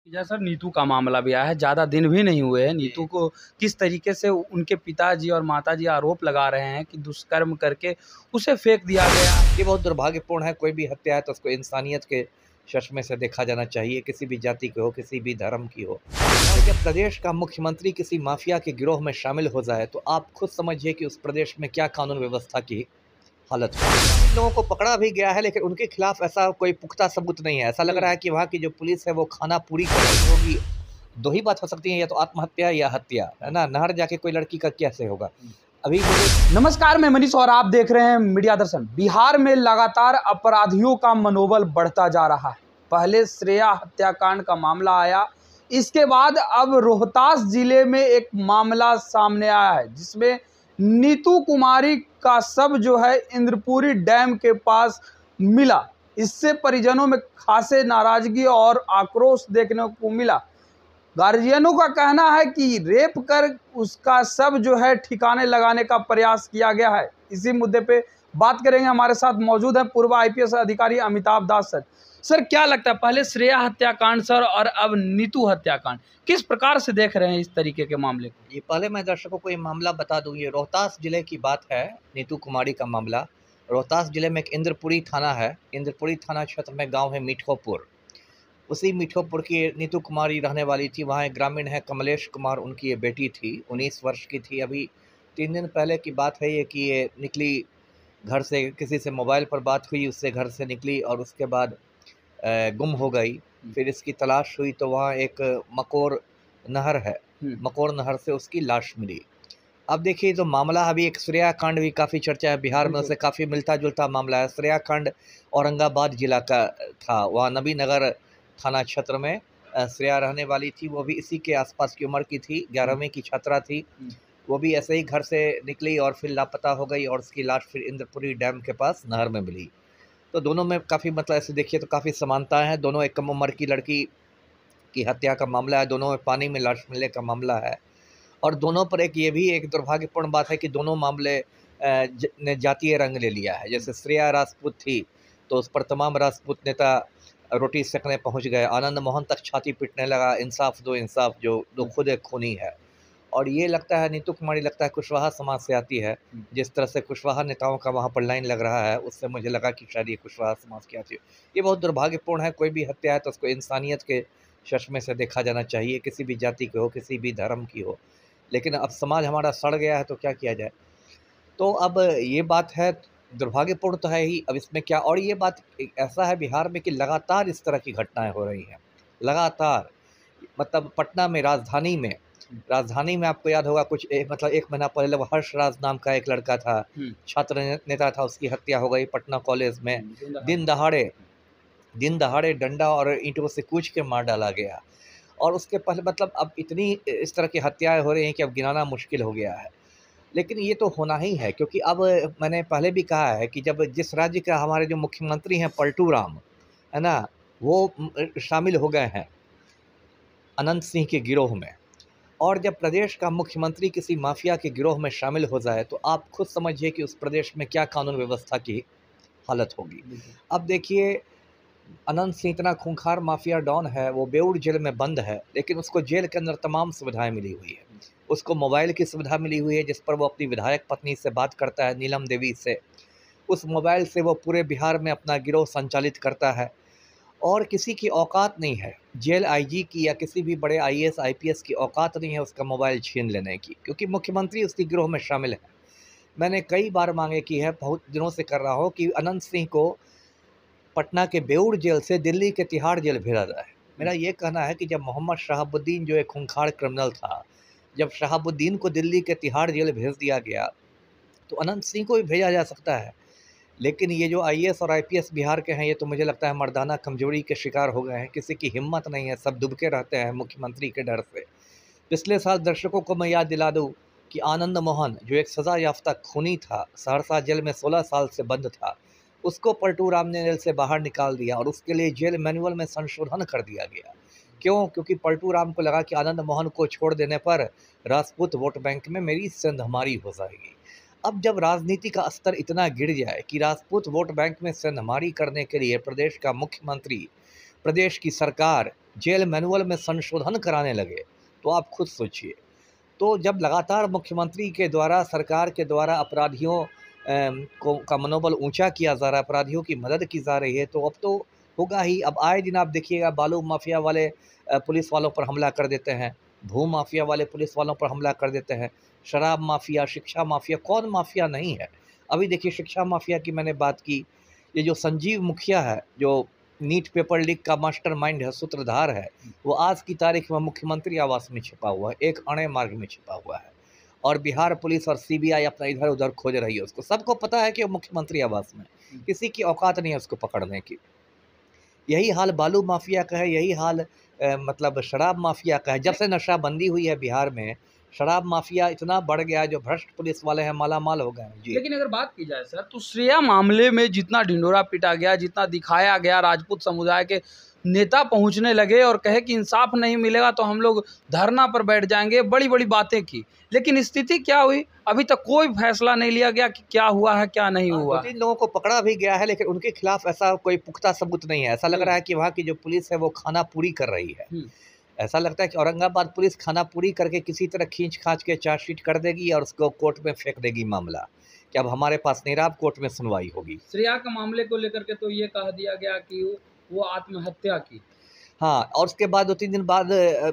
जैसा नीतू का मामला भी आया है, ज़्यादा दिन भी नहीं हुए हैं। नीतू को किस तरीके से उनके पिताजी और माताजी आरोप लगा रहे हैं कि दुष्कर्म करके उसे फेंक दिया गया। ये बहुत दुर्भाग्यपूर्ण है। कोई भी हत्या है तो उसको इंसानियत के चश्मे से देखा जाना चाहिए, किसी भी जाति की हो, किसी भी धर्म की हो। और जब प्रदेश का मुख्यमंत्री किसी माफिया के गिरोह में शामिल हो जाए तो आप खुद समझिए कि उस प्रदेश में क्या कानून व्यवस्था की हालत हो। इन लोगों को पकड़ा भी गया है लेकिन उनके खिलाफ ऐसा कोई पुख्ता सबूत नहीं है। ऐसा लग रहा है कि वहाँ की जो पुलिस है वो खाना पूरी कर रही होगी। दो ही बात हो सकती है, या तो आत्महत्या या हत्या, है ना। नहर जाके कोई लड़की का कैसे होगा। अभी नमस्कार, मैं मनीष और आप देख रहे हैं मीडिया दर्शन। बिहार में लगातार अपराधियों का मनोबल बढ़ता जा रहा है। पहले श्रेया हत्याकांड का मामला आया, इसके बाद अब रोहतास जिले में एक मामला सामने आया है जिसमें नीतू कुमारी का शव जो है इंद्रपुरी डैम के पास मिला। इससे परिजनों में खासे नाराजगी और आक्रोश देखने को मिला। गार्जियनों का कहना है कि रेप कर उसका शव जो है ठिकाने लगाने का प्रयास किया गया है। इसी मुद्दे पे बात करेंगे। हमारे साथ मौजूद है पूर्व आईपीएस अधिकारी अमिताभ दास सर। सर, क्या लगता है, पहले श्रेया हत्याकांड सर और अब नीतू हत्याकांड, किस प्रकार से देख रहे हैं इस तरीके के मामले को? ये पहले मैं दर्शकों को ये मामला बता दूं। ये रोहतास जिले की बात है, नीतू कुमारी का मामला। रोहतास जिले में एक इंद्रपुरी थाना है। इंद्रपुरी थाना क्षेत्र में गांव है मीठोपुर। उसी मीठोपुर की नीतू कुमारी रहने वाली थी। वहाँ एक ग्रामीण है कमलेश कुमार, उनकी ये बेटी थी, 19 वर्ष की थी। अभी 3 दिन पहले की बात है ये कि ये निकली घर से, किसी से मोबाइल पर बात हुई, उससे घर से निकली और उसके बाद गुम हो गई। फिर इसकी तलाश हुई तो वहाँ एक मकोर नहर है, मकोर नहर से उसकी लाश मिली। अब देखिए, तो मामला अभी एक श्रेया कांड भी काफ़ी चर्चा है बिहार में, उससे काफ़ी मिलता जुलता मामला है। श्रेया कांड औरंगाबाद जिला का था। वहाँ नबी नगर थाना क्षेत्र में श्रेया रहने वाली थी। वो भी इसी के आसपास की उम्र की थी, 11वीं की छात्रा थी। वो भी ऐसे ही घर से निकली और फिर लापता हो गई और उसकी लाश फिर इंद्रपुरी डैम के पास नहर में मिली। तो दोनों में काफ़ी, मतलब ऐसे देखिए तो काफ़ी समानता है। दोनों एक कम उम्र की लड़की की हत्या का मामला है, दोनों में पानी में लाश मिलने का मामला है। और दोनों पर एक ये भी एक दुर्भाग्यपूर्ण बात है कि दोनों मामले ने जातीय रंग ले लिया है। जैसे श्रेया राजपूत थी तो उस पर तमाम राजपूत नेता रोटी सेकने पहुंच गए। आनंद मोहन तक छाती पीटने लगा, इंसाफ दो इंसाफ, जो खुद एक खूनी है। और ये लगता है नीतू कुमारी लगता है कुशवाहा समाज से आती है। जिस तरह से कुशवाहा नेताओं का वहाँ पर लाइन लग रहा है, उससे मुझे लगा कि शायद ये कुशवाहा समाज की आती है। ये बहुत दुर्भाग्यपूर्ण है। कोई भी हत्या है तो उसको इंसानियत के चश्मे से देखा जाना चाहिए, किसी भी जाति की हो, किसी भी धर्म की हो। लेकिन अब समाज हमारा सड़ गया है तो क्या किया जाए। तो अब ये बात है, दुर्भाग्यपूर्ण तो है ही। अब इसमें क्या, और ये बात ऐसा है बिहार में कि लगातार इस तरह की घटनाएं हो रही हैं, लगातार। मतलब पटना में, राजधानी में आपको याद होगा कुछ मतलब 1 महीना पहले वो हर्ष राज नाम का एक लड़का था, छात्र नेता था, उसकी हत्या हो गई पटना कॉलेज में। दिन दहाड़े डंडा और ईंटों से कूच के मार डाला गया। और उसके पहले मतलब अब इतनी इस तरह की हत्याएं हो रही हैं कि अब गिनाना मुश्किल हो गया है। लेकिन ये तो होना ही है, क्योंकि अब मैंने पहले भी कहा है कि जब जिस राज्य का हमारे जो मुख्यमंत्री हैं पलटू राम, है ना, वो शामिल हो गए हैं अनंत सिंह के गिरोह में। और जब प्रदेश का मुख्यमंत्री किसी माफिया के गिरोह में शामिल हो जाए तो आप खुद समझिए कि उस प्रदेश में क्या कानून व्यवस्था की हालत होगी। अब देखिए, अनंत सिंह इतना खूंखार माफिया डॉन है, वो बेऊर जेल में बंद है, लेकिन उसको जेल के अंदर तमाम सुविधाएं मिली हुई है। उसको मोबाइल की सुविधा मिली हुई है जिस पर वो अपनी विधायक पत्नी से बात करता है, नीलम देवी से। उस मोबाइल से वो पूरे बिहार में अपना गिरोह संचालित करता है। और किसी की औकात नहीं है, जेल आईजी की या किसी भी बड़े आईएएस आईपीएस की औकात नहीं है उसका मोबाइल छीन लेने की, क्योंकि मुख्यमंत्री उसकी गिरोह में शामिल है। मैंने कई बार मांगे की है, बहुत दिनों से कर रहा हूँ कि अनंत सिंह को पटना के बेऊर जेल से दिल्ली के तिहाड़ जेल भेजा जाए। मेरा ये कहना है कि जब मोहम्मद शहाबुद्दीन जो एक खूंखार क्रिमिनल था, जब शहाबुद्दीन को दिल्ली के तिहाड़ जेल भेज दिया गया तो अनंत सिंह को भी भेजा जा सकता है। लेकिन ये जो आईएएस और आईपीएस बिहार के हैं, ये तो मुझे लगता है मर्दाना कमजोरी के शिकार हो गए हैं। किसी की हिम्मत नहीं है, सब दुबके रहते हैं मुख्यमंत्री के डर से। पिछले साल दर्शकों को मैं याद दिला दूँ कि आनंद मोहन जो एक सज़ा याफ्ता खूनी था, सहरसा जेल में 16 साल से बंद था, उसको पलटू राम ने जेल से बाहर निकाल दिया और उसके लिए जेल मैनुअल में संशोधन कर दिया गया। क्यों? क्योंकि पलटू राम को लगा कि आनंद मोहन को छोड़ देने पर राजपूत वोट बैंक में मेरी सेंधमारी हो जाएगी। अब जब राजनीति का स्तर इतना गिर जाए कि राजपूत वोट बैंक में सेंधमारी करने के लिए प्रदेश का मुख्यमंत्री, प्रदेश की सरकार जेल मैनुअल में संशोधन कराने लगे, तो आप खुद सोचिए। तो जब लगातार मुख्यमंत्री के द्वारा, सरकार के द्वारा अपराधियों का मनोबल ऊंचा किया जा रहा है, अपराधियों की मदद की जा रही है, तो अब तो होगा ही। अब आए दिन आप देखिएगा, बालू माफिया वाले पुलिस वालों पर हमला कर देते हैं, भू माफिया वाले पुलिस वालों पर हमला कर देते हैं, शराब माफिया, शिक्षा माफिया, कौन माफिया नहीं है। अभी देखिए शिक्षा माफिया की मैंने बात की, ये जो संजीव मुखिया है, जो नीट पेपर लीक का मास्टरमाइंड है, सूत्रधार है, वो आज की तारीख में मुख्यमंत्री आवास में छिपा हुआ है, एक अणे मार्ग में छिपा हुआ है, और बिहार पुलिस और सीबीआई अपना इधर उधर खोज रही है उसको। सबको पता है कि वो मुख्यमंत्री आवास में, किसी की औकात नहीं है उसको पकड़ने की। यही हाल बालू माफिया का है, यही हाल मतलब शराब माफिया का है। जब से नशाबंदी हुई है बिहार में, शराब माफिया इतना बढ़ गया है, जो भ्रष्ट पुलिस वाले हैं मालामाल हो गए हैं जी। लेकिन अगर बात की जाए सर, तो श्रेया मामले में जितना ढिंढोरा पीटा गया, जितना दिखाया गया, राजपूत समुदाय के नेता पहुंचने लगे और कहे कि इंसाफ नहीं मिलेगा तो हम लोग धरना पर बैठ जाएंगे, बड़ी बड़ी बातें की, लेकिन स्थिति क्या हुई? अभी तक कोई फैसला नहीं लिया गया कि क्या हुआ है, क्या नहीं हुआ। 2-3 लोगों को पकड़ा भी गया है, लेकिन उनके खिलाफ ऐसा कोई पुख्ता सबूत नहीं है। ऐसा लग रहा है कि वहाँ की जो पुलिस है वो खाना पूरी कर रही है। ऐसा लगता है कि औरंगाबाद पुलिस खाना पूरी करके किसी तरह खींच खांच के चार्जशीट कर देगी और उसको कोर्ट में फेंक देगी मामला, कि अब हमारे पास नहीं रहा, अब कोर्ट में सुनवाई होगी। श्रेया के मामले को लेकर के तो ये कह दिया गया कि वो आत्महत्या की। हाँ, और उसके बाद 2-3 दिन बाद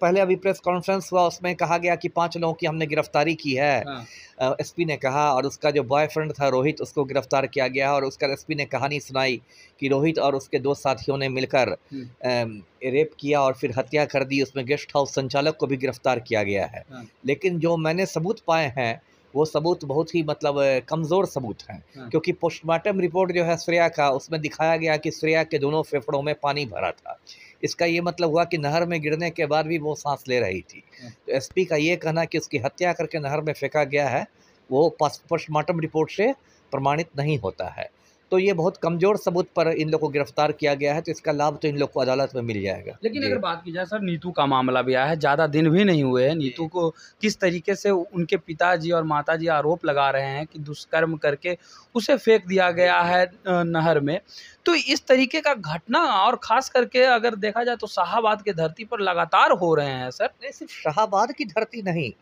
पहले अभी प्रेस कॉन्फ्रेंस हुआ, उसमें कहा गया कि 5 लोगों की हमने गिरफ्तारी की है। हाँ। एसपी ने कहा, और उसका जो बॉयफ्रेंड था रोहित, उसको गिरफ्तार किया गया, और उसका एसपी ने कहानी सुनाई कि रोहित और उसके 2 साथियों ने मिलकर रेप किया और फिर हत्या कर दी। उसमें गेस्ट हाउस संचालक को भी गिरफ्तार किया गया है। हाँ। लेकिन जो मैंने सबूत पाए हैं वो सबूत बहुत ही मतलब कमज़ोर सबूत हैं। हाँ। क्योंकि पोस्टमार्टम रिपोर्ट जो है श्रेया का, उसमें दिखाया गया कि श्रेया के दोनों फेफड़ों में पानी भरा था। इसका ये मतलब हुआ कि नहर में गिरने के बाद भी वो सांस ले रही थी। तो एसपी का ये कहना कि उसकी हत्या करके नहर में फेंका गया है, वो पोस्टमार्टम रिपोर्ट से प्रमाणित नहीं होता है। तो ये बहुत कमज़ोर सबूत पर इन लोगों को गिरफ्तार किया गया है, तो इसका लाभ तो इन लोग को अदालत में मिल जाएगा। लेकिन अगर बात की जाए सर, नीतू का मामला भी आया है, ज़्यादा दिन भी नहीं हुए हैं। नीतू को किस तरीके से उनके पिताजी और माताजी आरोप लगा रहे हैं कि दुष्कर्म करके उसे फेंक दिया गया है नहर में। तो इस तरीके का घटना, और ख़ास करके अगर देखा जाए तो शाहाबाद की धरती पर लगातार हो रहे हैं सर। नहीं, सिर्फ शाहाबाद की धरती नहीं,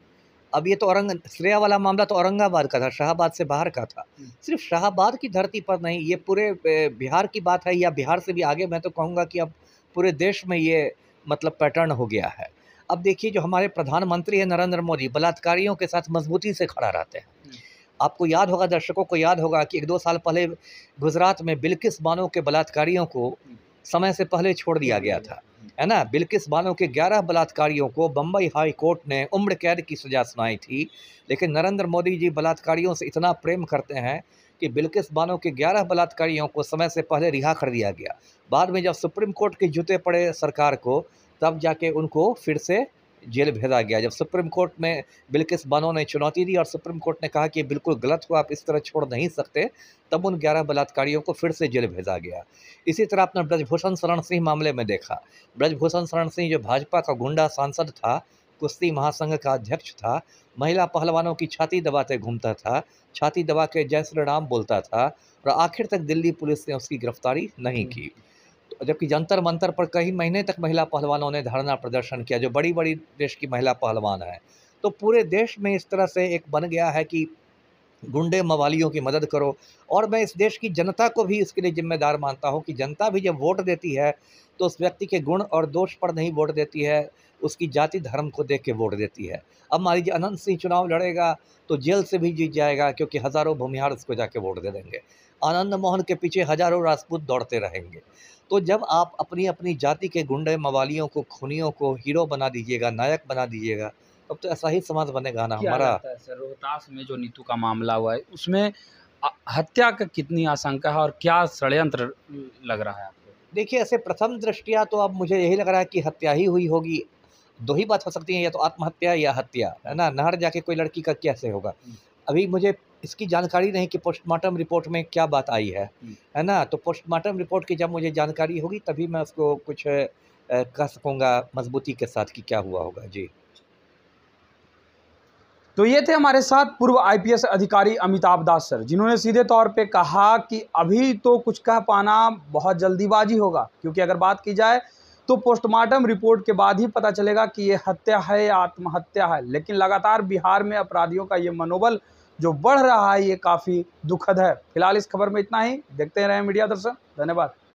अब ये तो श्रेया वाला मामला तो औरंगाबाद का था, शाहाबाद से बाहर का था। सिर्फ शाहाबाद की धरती पर नहीं, ये पूरे बिहार की बात है, या बिहार से भी आगे मैं तो कहूँगा कि अब पूरे देश में ये मतलब पैटर्न हो गया है। अब देखिए, जो हमारे प्रधानमंत्री हैं नरेंद्र मोदी, बलात्कारियों के साथ मजबूती से खड़ा रहते हैं। आपको याद होगा, दर्शकों को याद होगा कि 1-2 साल पहले गुजरात में बिल्किस बानो के बलात्कारियों को समय से पहले छोड़ दिया गया था, है ना। बिल्किस बानो के 11 बलात्कारियों को बम्बई हाई कोर्ट ने उम्र कैद की सज़ा सुनाई थी। लेकिन नरेंद्र मोदी जी बलात्कारियों से इतना प्रेम करते हैं कि बिल्किस बानो के 11 बलात्कारियों को समय से पहले रिहा कर दिया गया। बाद में जब सुप्रीम कोर्ट के जूते पड़े सरकार को, तब जाके उनको फिर से जेल भेजा गया। जब सुप्रीम कोर्ट में बिल्किस बानो ने चुनौती दी और सुप्रीम कोर्ट ने कहा कि बिल्कुल गलत हुआ, आप इस तरह छोड़ नहीं सकते, तब उन 11 बलात्कारियों को फिर से जेल भेजा गया। इसी तरह आपने ब्रजभूषण शरण सिंह मामले में देखा। ब्रजभूषण शरण सिंह जो भाजपा का गुंडा सांसद था, कुश्ती महासंघ का अध्यक्ष था, महिला पहलवानों की छाती दबाते घूमता था, छाती दबा के जय श्री राम बोलता था, और आखिर तक दिल्ली पुलिस ने उसकी गिरफ्तारी नहीं की। जबकि जंतर मंतर पर कई महीने तक महिला पहलवानों ने धरना प्रदर्शन किया, जो बड़ी बड़ी देश की महिला पहलवान है। तो पूरे देश में इस तरह से एक बन गया है कि गुंडे मवालियों की मदद करो। और मैं इस देश की जनता को भी इसके लिए जिम्मेदार मानता हूँ कि जनता भी जब वोट देती है तो उस व्यक्ति के गुण और दोष पर नहीं वोट देती है, उसकी जाति धर्म को देख के वोट देती है। अब मान लीजिए अनंत सिंह चुनाव लड़ेगा तो जेल से भी जीत जाएगा, क्योंकि हज़ारों भूमिहार उसको जाके वोट दे देंगे। आनंद मोहन के पीछे हज़ारों राजपूत दौड़ते रहेंगे। तो जब आप अपनी अपनी जाति के गुंडे मवालियों को, खूनियों को हीरो बना दीजिएगा, नायक बना दीजिएगा, तब तो ऐसा ही समाज बनेगा ना क्या हमारा। लगता है सर, रोहतास में जो नीतू का मामला हुआ है उसमें हत्या का कितनी आशंका है और क्या षड्यंत्र लग रहा है आपको? देखिए, ऐसे प्रथम दृष्टिया तो अब मुझे यही लग रहा है कि हत्या ही हुई होगी। 2 ही बात हो सकती है, या तो आत्महत्या या हत्या, है ना। नहर जाके कोई लड़की का कैसे होगा? अभी मुझे इसकी जानकारी नहीं कि पोस्टमार्टम रिपोर्ट में क्या बात आई है ना। तो पोस्टमार्टम रिपोर्ट की जब मुझे जानकारी होगी तभी मैं उसको कुछ कह सकूँगा मजबूती के साथ कि क्या हुआ होगा। जी। तो ये थे हमारे साथ पूर्व आईपीएस अधिकारी अमिताभ दास सर, जिन्होंने सीधे तौर पे कहा कि अभी तो कुछ कह पाना बहुत जल्दीबाजी होगा, क्योंकि अगर बात की जाए तो पोस्टमार्टम रिपोर्ट के बाद ही पता चलेगा कि ये हत्या है या आत्महत्या है। लेकिन लगातार बिहार में अपराधियों का ये मनोबल जो बढ़ रहा है, ये काफ़ी दुखद है। फिलहाल इस खबर में इतना ही। देखते रहें मीडिया दर्शन। धन्यवाद।